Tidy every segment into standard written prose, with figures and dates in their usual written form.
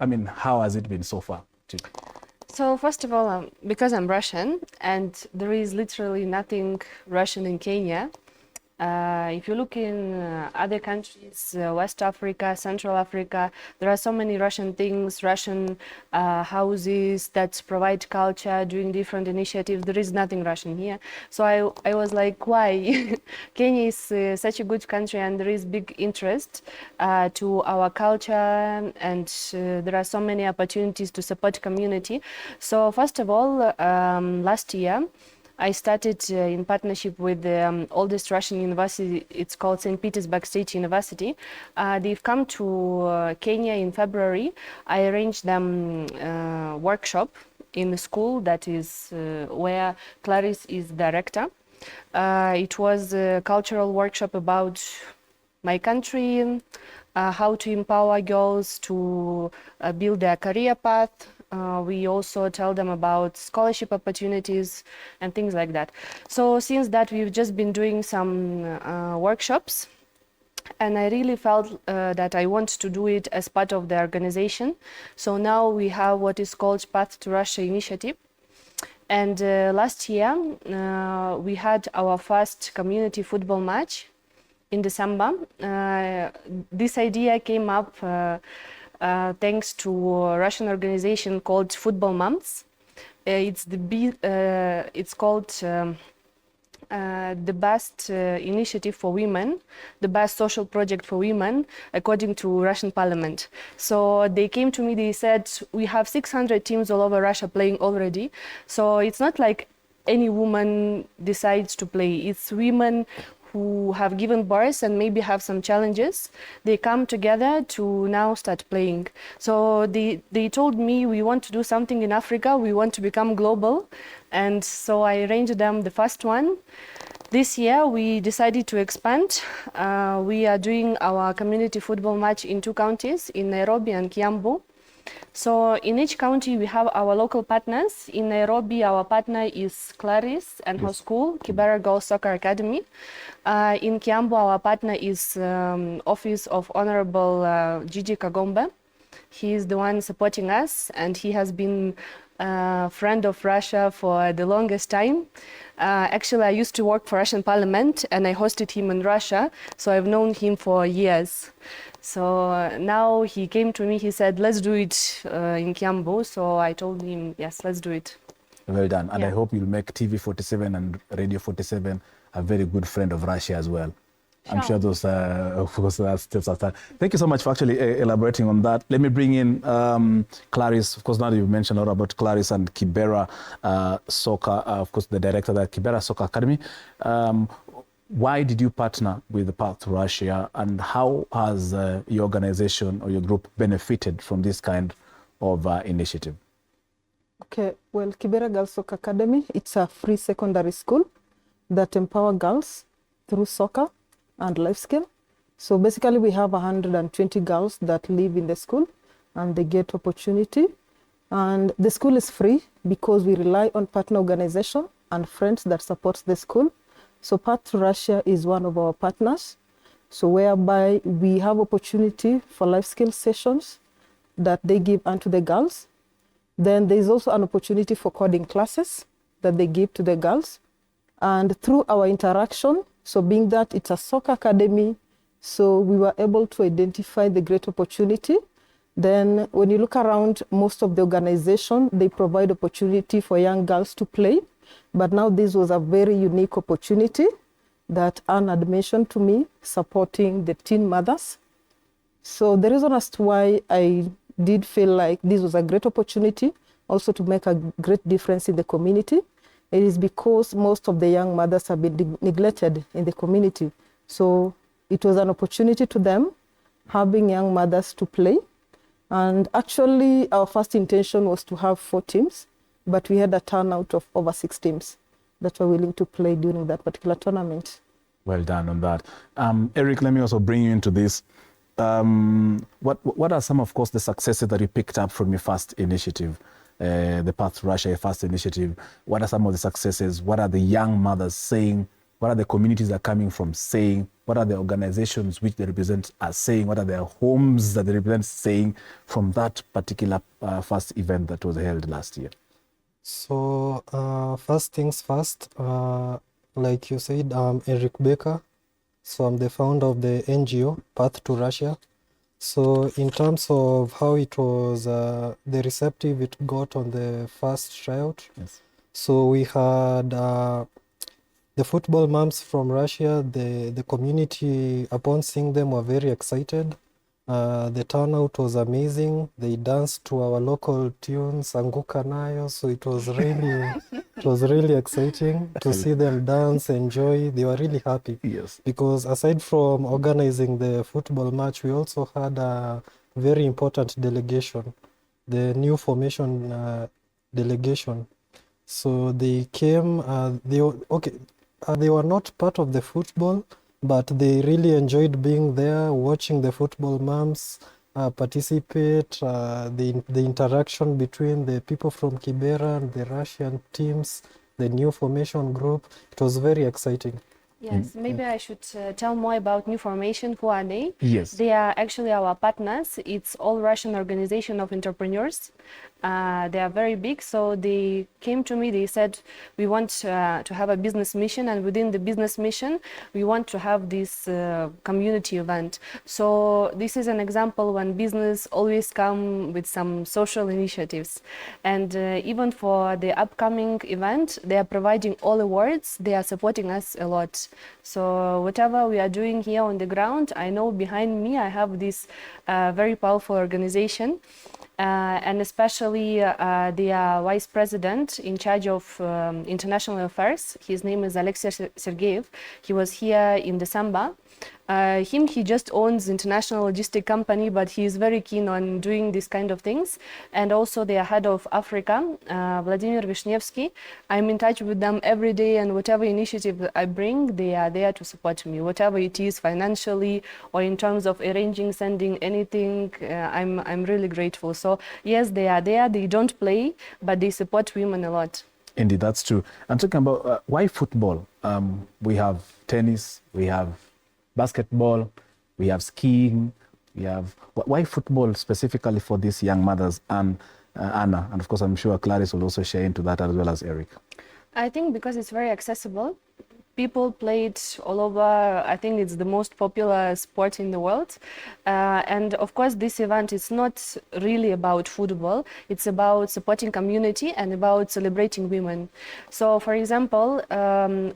I mean, how has it been so far? So first of all, because I'm Russian and there is literally nothing Russian in Kenya. If you look in other countries, West Africa, Central Africa, there are so many Russian things, Russian houses that provide culture, doing different initiatives. There is nothing Russian here. So I was like, why? Kenya is such a good country and there is big interest to our culture, and there are so many opportunities to support community. So first of all, last year, I started in partnership with the oldest Russian university. It's called St. Petersburg State University. They've come to Kenya in February. I arranged them workshop in the school that is where Clarice is director. It was a cultural workshop about my country, how to empower girls to build their career path. We also tell them about scholarship opportunities and things like that. So since that, we've just been doing some workshops, and I really felt that I want to do it as part of the organization. So now we have what is called Path to Russia initiative. And last year, we had our first community football match in December. This idea came up thanks to a Russian organization called Football Moms. It's called the best initiative for women, the best social project for women, according to Russian parliament. So they came to me, they said, we have 600 teams all over Russia playing already. So it's not like any woman decides to play. It's women who have given birth and maybe have some challenges. They come together to now start playing. So they told me, we want to do something in Africa, we want to become global. And so I arranged them the first one. This year we decided to expand. We are doing our community football match in 2 counties, in Nairobi and Kiambu. So in each county we have our local partners. In Nairobi our partner is Clarice and her school, Kibera Girls Soccer Academy. In Kiambu our partner is Office of Honorable Gigi Kagomba. He is the one supporting us, and he has been a friend of Russia for the longest time. Actually, I used to work for Russian Parliament and I hosted him in Russia, so I've known him for years. So now he came to me, he said, let's do it in Kiambu. So I told him, yes, let's do it. Well done. And Yeah. I hope you'll make TV 47 and Radio 47 a very good friend of Russia as well. Sure. I'm sure those, of course, steps are started. Thank you so much for actually elaborating on that. Let me bring in Clarice. Of course, now that you've mentioned a lot about Clarice and Kibera Soccer, of course, the director of the Kibera Soccer Academy. Why did you partner with the Path to Russia, and how has your organization or your group benefited from this kind of initiative? Okay, well, Kibera Girls Soccer Academy, it's a free secondary school that empower girls through soccer and life skill. So basically we have 120 girls that live in the school and they get opportunity. And the school is free because we rely on partner organization and friends that supports the school. So Path to Russia is one of our partners. So whereby we have opportunity for life skill sessions that they give unto the girls. Then there's also an opportunity for coding classes that they give to the girls. And through our interaction, so being that it's a soccer academy, so we were able to identify the great opportunity. Then when you look around, most of the organization, they provide opportunity for young girls to play. But now this was a very unique opportunity that Anne had mentioned to me, supporting the teen mothers. So the reason as to why I did feel like this was a great opportunity also to make a great difference in the community, it is because most of the young mothers have been neglected in the community. So it was an opportunity to them, having young mothers to play. And actually, our first intention was to have 4 teams, but we had a turnout of over 6 teams that were willing to play during that particular tournament. Well done on that. Eric, let me also bring you into this. What are some, of course, the successes that you picked up from your first initiative, the Path to Russia, your first initiative? What are some of the successes? What are the young mothers saying What are the communities that are coming from saying? What are the organizations which they represent are saying? What are their homes that they represent saying from that particular first event that was held last year? So first things first, like you said, I'm Eric Baker. So I'm the founder of the NGO Path to Russia. So in terms of how it was, the receptive it got on the first tryout. Yes. So we had the football moms from Russia, the community, upon seeing them, were very excited. The turnout was amazing. They danced to our local tunes, Anguka Nayo. So it was really exciting to see them dance, enjoy. They were really happy. Yes. Because aside from organizing the football match, we also had a very important delegation, the new formation delegation. So they came, they were not part of the football, but they really enjoyed being there, watching the football moms participate, the interaction between the people from Kibera and the Russian teams, the new formation group. It was very exciting. Yes, maybe I should tell more about New Formation. Who are they? Yes. They are actually our partners. It's all Russian organization of entrepreneurs. They are very big, so they came to me, they said, we want to have a business mission, and within the business mission, we want to have this community event. So this is an example when business always come with some social initiatives. And even for the upcoming event, they are providing all awards, they are supporting us a lot. So whatever we are doing here on the ground, I know behind me I have this very powerful organization. And especially the vice president in charge of international affairs. His name is Alexei Sergeyev. He was here in December. He just owns international logistic company, but he is very keen on doing this kind of things. And also the head of Africa, Vladimir Vishnevsky. I'm in touch with them every day, and whatever initiative I bring, they are there to support me. Whatever it is financially or in terms of arranging, sending anything, I'm really grateful. So yes, they are there. They don't play, but they support women a lot. Indeed, that's true. I'm talking about why football? We have tennis, we have basketball, we have skiing, we have... Why football specifically for these young mothers and Anna? And of course, I'm sure Clarice will also share into that as well as Eric. I think because it's very accessible. People play it all over. I think it's the most popular sport in the world. And of course, this event is not really about football. It's about supporting community and about celebrating women. So, for example,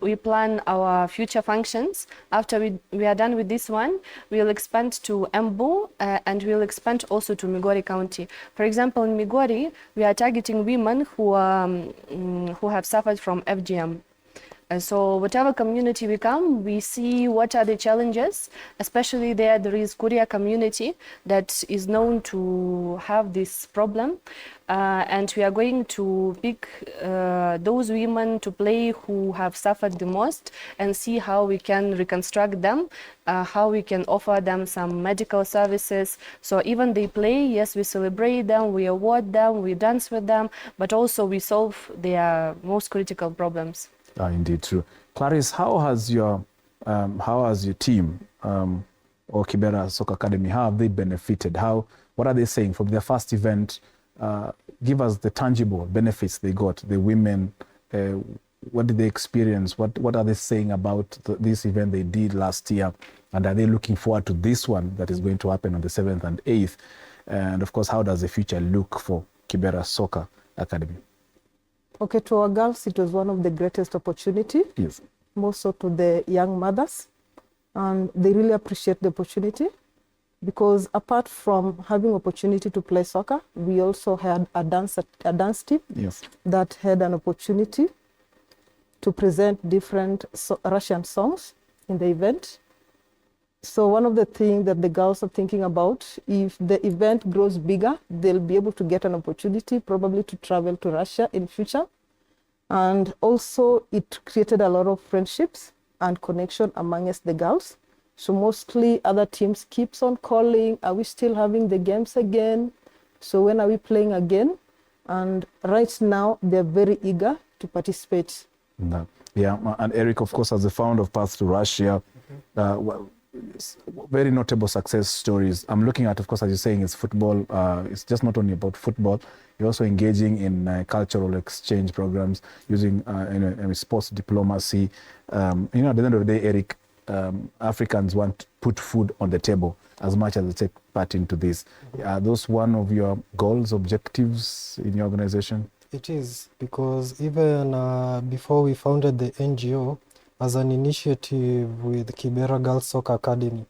we plan our future functions. After we are done with this one, we'll expand to Embu and we'll expand also to Migori County. For example, in Migori, we are targeting women who have suffered from FGM. So whatever community we come, we see what are the challenges, especially there is Korea community that is known to have this problem. And we are going to pick those women to play who have suffered the most and see how we can reconstruct them, how we can offer them some medical services. So even they play, yes, we celebrate them, we award them, we dance with them, but also we solve their most critical problems. Indeed, true. Clarice, how has your team or Kibera Soccer Academy, how have they benefited? What are they saying from their first event? Give us the tangible benefits they got. The women, what did they experience? What are they saying about this event they did last year? And are they looking forward to this one that is going to happen on the 7th and 8th? And of course, how does the future look for Kibera Soccer Academy? Okay, to our girls, it was one of the greatest opportunity. Yes. More so to the young mothers. And they really appreciate the opportunity because apart from having opportunity to play soccer, we also had a dance team. Yes. That had an opportunity to present different Russian songs in the event. So one of the things that the girls are thinking about, if the event grows bigger, they'll be able to get an opportunity probably to travel to Russia in future. And also it created a lot of friendships and connection amongst the girls. So mostly other teams keeps on calling, are we still having the games again? So when are we playing again? And right now they're very eager to participate. No. Yeah, and Eric, of course, as the founder of Path to Russia, very notable success stories. I'm looking at, of course, as you're saying, it's football. It's just not only about football. You're also engaging in cultural exchange programs, using sports diplomacy. At the end of the day, Eric, Africans want to put food on the table as much as they take part into this. Are those one of your goals, objectives in your organization? It is, because even before we founded the NGO, as an initiative with Kibera Girls Soccer Academy,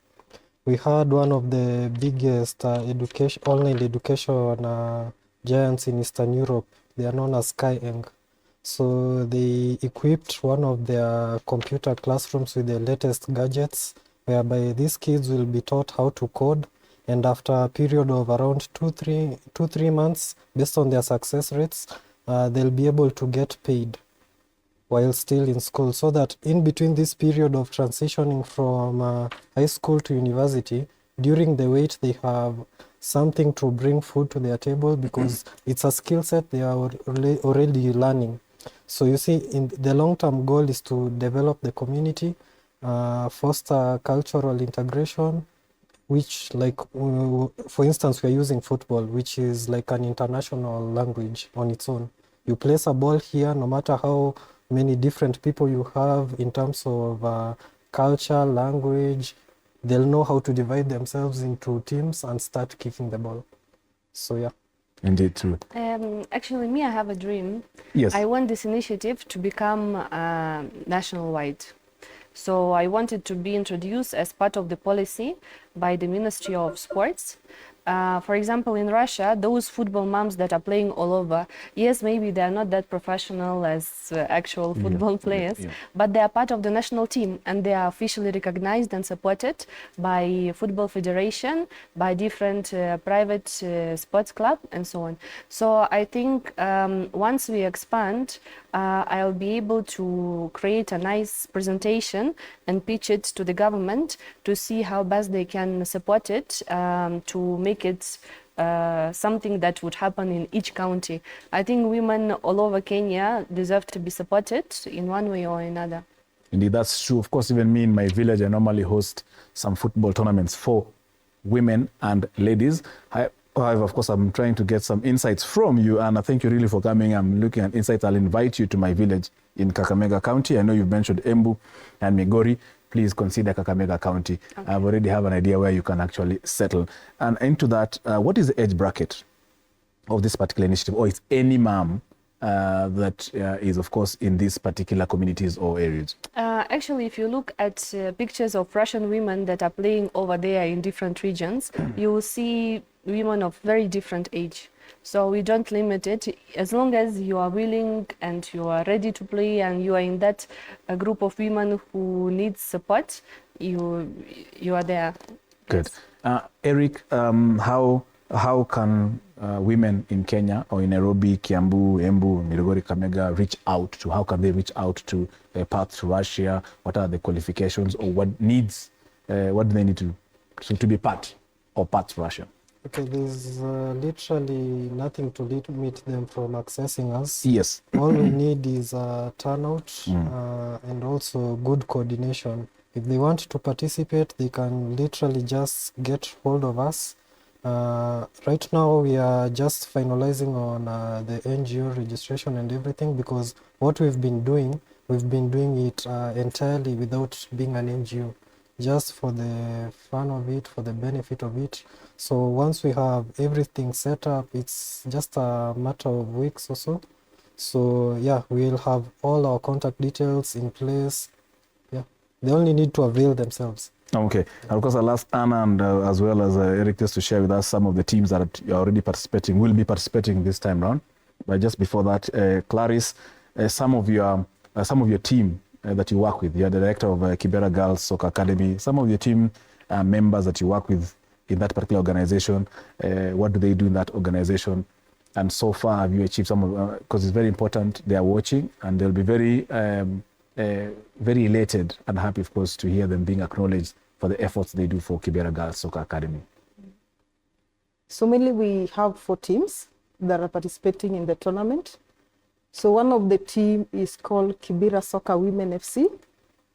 we had one of the biggest online education giants in Eastern Europe. They are known as Skyeng. So they equipped one of their computer classrooms with the latest gadgets, whereby these kids will be taught how to code, and after a period of around 2-3 months, based on their success rates, they'll be able to get paid while still in school, so that in between this period of transitioning from high school to university, during the wait they have something to bring food to their table, because it's a skill set they are already learning. So you see, in the long-term goal is to develop the community, foster cultural integration, which, like, for instance, we are using football, which is like an international language on its own. You place a ball here, no matter how many different people you have in terms of culture, language, they'll know how to divide themselves into teams and start kicking the ball. So yeah. Indeed, true. Actually, I have a dream. Yes. I want this initiative to become national-wide. So I wanted to be introduced as part of the policy by the Ministry of Sports. For example, in Russia, those football moms that are playing all over, yes, maybe they are not that professional as actual football players, but they are part of the national team, and they are officially recognized and supported by Football Federation, by different private sports club, and so on. So I think once we expand, I'll be able to create a nice presentation and pitch it to the government to see how best they can support it, to make it something that would happen in each county. I think women all over Kenya deserve to be supported in one way or another. Indeed, that's true. Of course, even me in my village, I normally host some football tournaments for women and ladies. However, of course, I'm trying to get some insights from you, and I thank you really for coming. I'm looking at insights. I'll invite you to my village in Kakamega County. I know you've mentioned Embu and Migori. Please consider Kakamega County. Okay. I've already have an idea where you can actually settle. And into that, what is the age bracket of this particular initiative, or is any mom that is, of course, in these particular communities or areas? Actually, if you look at pictures of Russian women that are playing over there in different regions, you will see women of very different age. So we don't limit it. As long as you are willing and you are ready to play and you are in that group of women who need support, you are there. Good. Yes. Eric, how can women in Kenya or in Nairobi, Kiambu, Embu, Migori, Kakamega reach out to? How can they reach out to Path to Russia? What are the qualifications, or what needs? What do they need to be part of Path to Russia? Okay, there's literally nothing to limit them from accessing us. Yes. All we need is turnout and also good coordination. If they want to participate, they can literally just get hold of us. Right now, we are just finalizing on the NGO registration and everything, because what we've been doing it entirely without being an NGO, just for the fun of it, for the benefit of it. So once we have everything set up, it's just a matter of weeks or so. So yeah, we'll have all our contact details in place. Yeah, they only need to avail themselves. Okay. And of course, I'll ask Anna and as well as Eric just to share with us some of the teams that are already participating, will be participating this time round. But just before that, Clarice, some of your team that you work with, you're the director of Kibera Girls Soccer Academy. Some of your team members that you work with in that particular organization, what do they do in that organization? And so far, have you achieved some of, because it's very important, they are watching, and they'll be very elated and happy, of course, to hear them being acknowledged for the efforts they do for Kibera Girls Soccer Academy. So mainly we have 4 teams that are participating in the tournament. So one of the team is called Kibera Soccer Women FC.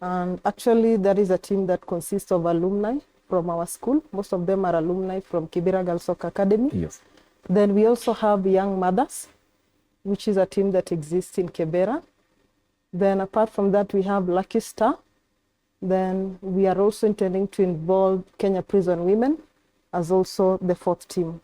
And actually that is a team that consists of alumni from our school. Most of them are alumni from Kibera Girls Soccer Academy. Yes. Then we also have Young Mothers, which is a team that exists in Kibera. Then apart from that, we have Lucky Star. Then we are also intending to involve Kenya Prison Women as also the fourth team.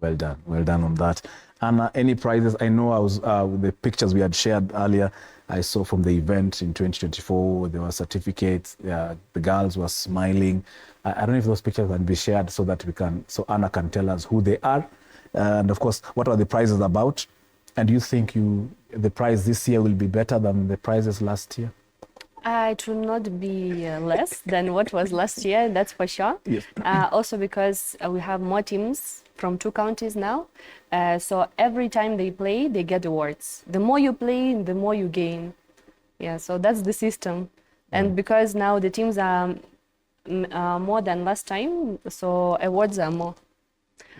Well done on that. And any prizes? I know I was with the pictures we had shared earlier, I saw from the event in 2024, there were certificates, the girls were smiling. I don't know if those pictures can be shared so that so Anna can tell us who they are. And of course, what are the prizes about? And do you think the prize this year will be better than the prizes last year? It will not be less than what was last year, that's for sure. Yes. Also because we have more teams from 2 counties now. So every time they play, they get awards. The more you play, the more you gain. Yeah, so that's the system. And because now the teams are more than last time, so awards are more.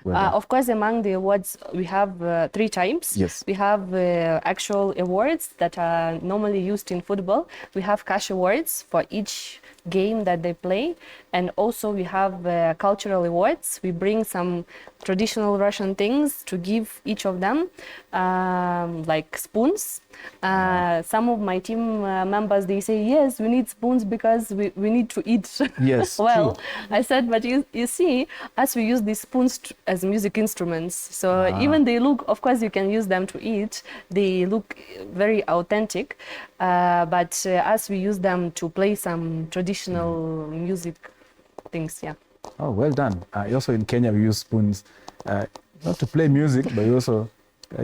Of course, among the awards, we have 3 types. Yes. We have actual awards that are normally used in football. We have cash awards for each game that they play. And also we have cultural awards. We bring some traditional Russian things to give each of them, like spoons. Some of my team members, they say, yes, we need spoons because we need to eat. Yes, well, true. I said, but you see, as we use these spoons as music instruments, so even they look, of course you can use them to eat, they look very authentic, but as we use them to play some traditional music things, yeah. Oh, well done. Also in Kenya, we use spoons not to play music, but also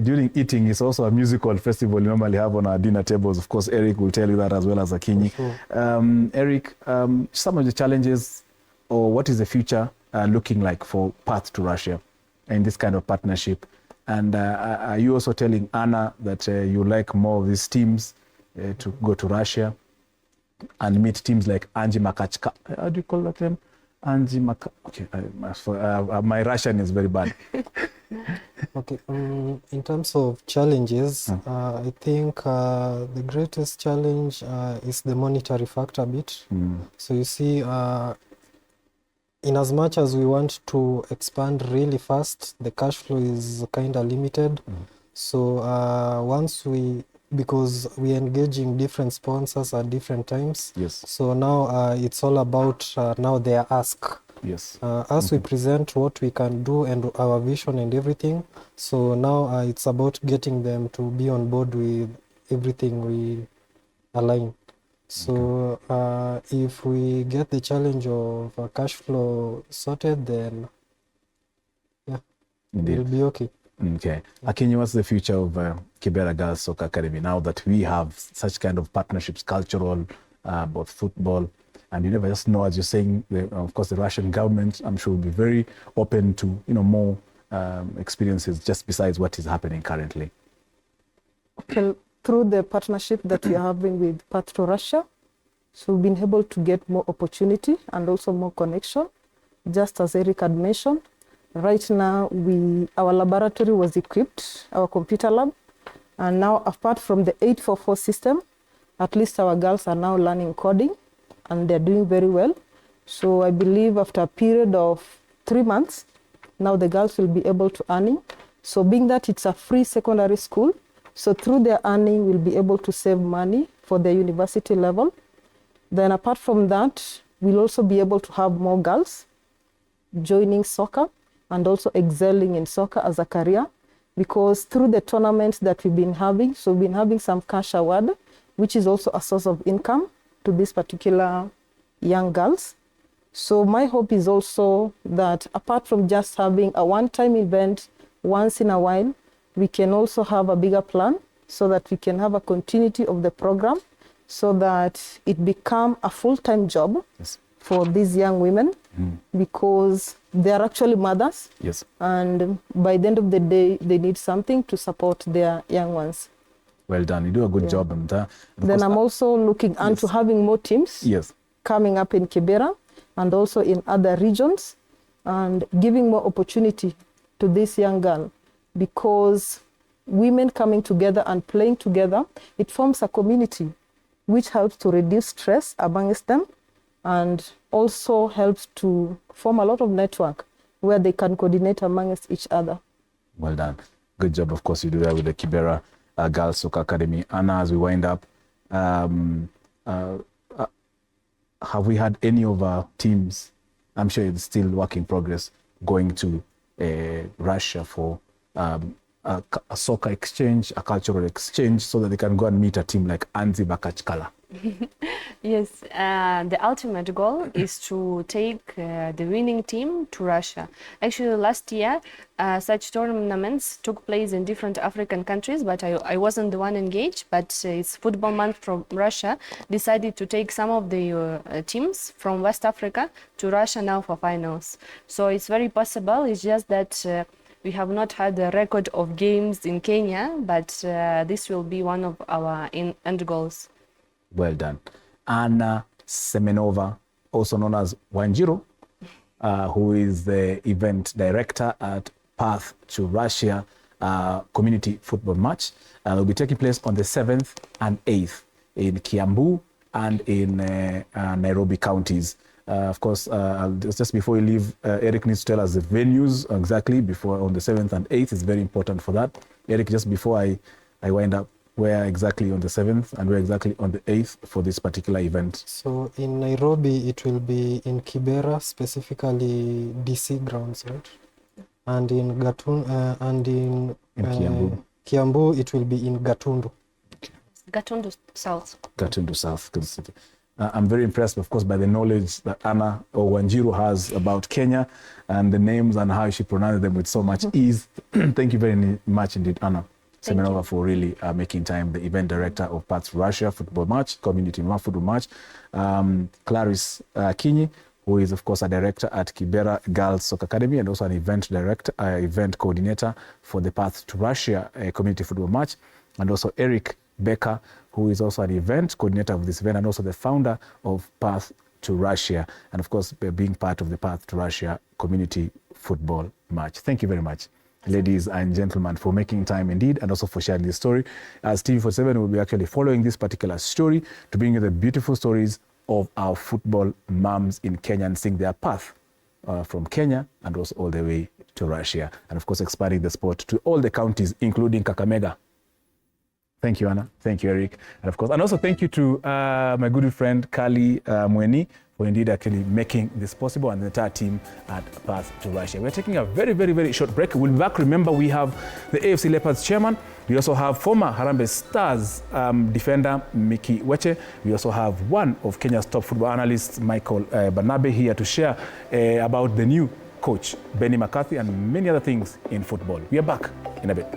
during eating, it's also a musical festival we normally have on our dinner tables. Of course, Eric will tell you that as well as Akinyi. Sure. Eric, some of the challenges, or what is the future looking like for Path to Russia in this kind of partnership? And are you also telling Anna that you like more of these teams to go to Russia and meet teams like Anji Makachka? How do you call that name? Anji Maka. Okay, my Russian is very bad. Okay, in terms of challenges, I think the greatest challenge is the monetary factor bit. So you see, in as much as we want to expand really fast, the cash flow is kind of limited. So because we engaging different sponsors at different times. Yes. So now it's all about now their ask. Yes. As we present what we can do and our vision and everything, so now it's about getting them to be on board with everything we align. So if we get the challenge of cash flow sorted, then yeah, Indeed. it'll be okay. Okay. Akinyi, what's the future of Kibera Girls Soccer Academy now that we have such kind of partnerships, cultural, both football, and you never just know, as you're saying, of course, the Russian government, I'm sure, will be very open to more experiences just besides what is happening currently. Okay, through the partnership that we are having with Path to Russia, so we've been able to get more opportunity and also more connection. Just as Eric had mentioned, right now our laboratory was equipped, our computer lab, and now apart from the 844 system, at least our girls are now learning coding and they're doing very well. So I believe after a period of 3 months, now the girls will be able to earn. So being that it's a free secondary school, so through their earning, we'll be able to save money for their university level. Then apart from that, we'll also be able to have more girls joining soccer and also excelling in soccer as a career, because through the tournaments that we've been having, so we've been having some cash award, which is also a source of income to these particular young girls. So my hope is also that apart from just having a one-time event once in a while, we can also have a bigger plan so that we can have a continuity of the program so that it become a full-time job for these young women, because they are actually mothers. Yes. And by the end of the day, they need something to support their young ones. Well done. You do a good job. And then I'm also looking into having more teams coming up in Kibera and also in other regions, and giving more opportunity to this young girl, because women coming together and playing together, it forms a community which helps to reduce stress amongst them and also helps to form a lot of network where they can coordinate amongst each other. Well done. Good job, of course, you do that with the Kibera Girls Soccer Academy. Anna, as we wind up, have we had any of our teams, I'm sure it's still work in progress, going to Russia for a soccer exchange, a cultural exchange, so that they can go and meet a team like Anzi Bakachkala? Yes, the ultimate goal is to take the winning team to Russia. Actually, last year, such tournaments took place in different African countries, but I wasn't the one engaged. But it's Football Month from Russia decided to take some of the teams from West Africa to Russia now for finals. So it's very possible. It's just that we have not had a record of games in Kenya, but this will be one of our end goals. Well done. Anna Semenova, also known as Wanjiru, who is the event director at Path to Russia community football match. Will be taking place on the 7th and 8th in Kiambu and in Nairobi counties. Of course, just before you leave, Eric needs to tell us the venues exactly before on the 7th and 8th. It's very important for that. Eric, just before I wind up, where exactly on the 7th and where exactly on the 8th for this particular event? So in Nairobi, it will be in Kibera, specifically DC grounds, right? And in Kiambu. Kiambu, it will be in Gatundu. Gatundu South. Gatundu South. I'm very impressed, of course, by the knowledge that Anna or Wanjiru has about Kenya and the names and how she pronounces them with so much ease. Thank you very much indeed, Anna Semenova, for really making time, the event director of Path to Russia football match, community football match. Clarice Kinyi, who is, of course, a director at Kibera Girls Soccer Academy and also an event director, event coordinator for the Path to Russia community football match. And also Eric Becker, who is also an event coordinator of this event and also the founder of Path to Russia. And of course, being part of the Path to Russia community football match. Thank you very much, ladies and gentlemen, for making time indeed and also for sharing this story. As TV47 will be actually following this particular story to bring you the beautiful stories of our football moms in Kenya and seeing their path from Kenya and also all the way to Russia. And of course, expanding the sport to all the counties, including Kakamega. Thank you, Anna. Thank you, Eric. And of course, and also thank you to my good friend, Kali Mweni, for indeed actually making this possible, and the entire team at Path to Russia. We're taking a very, very, very short break. We'll be back. Remember, we have the AFC Leopards chairman. We also have former Harambee Stars defender, Mickey Weche. We also have one of Kenya's top football analysts, Michael Barnabe, here to share about the new coach, Benny McCarthy, and many other things in football. We are back in a bit.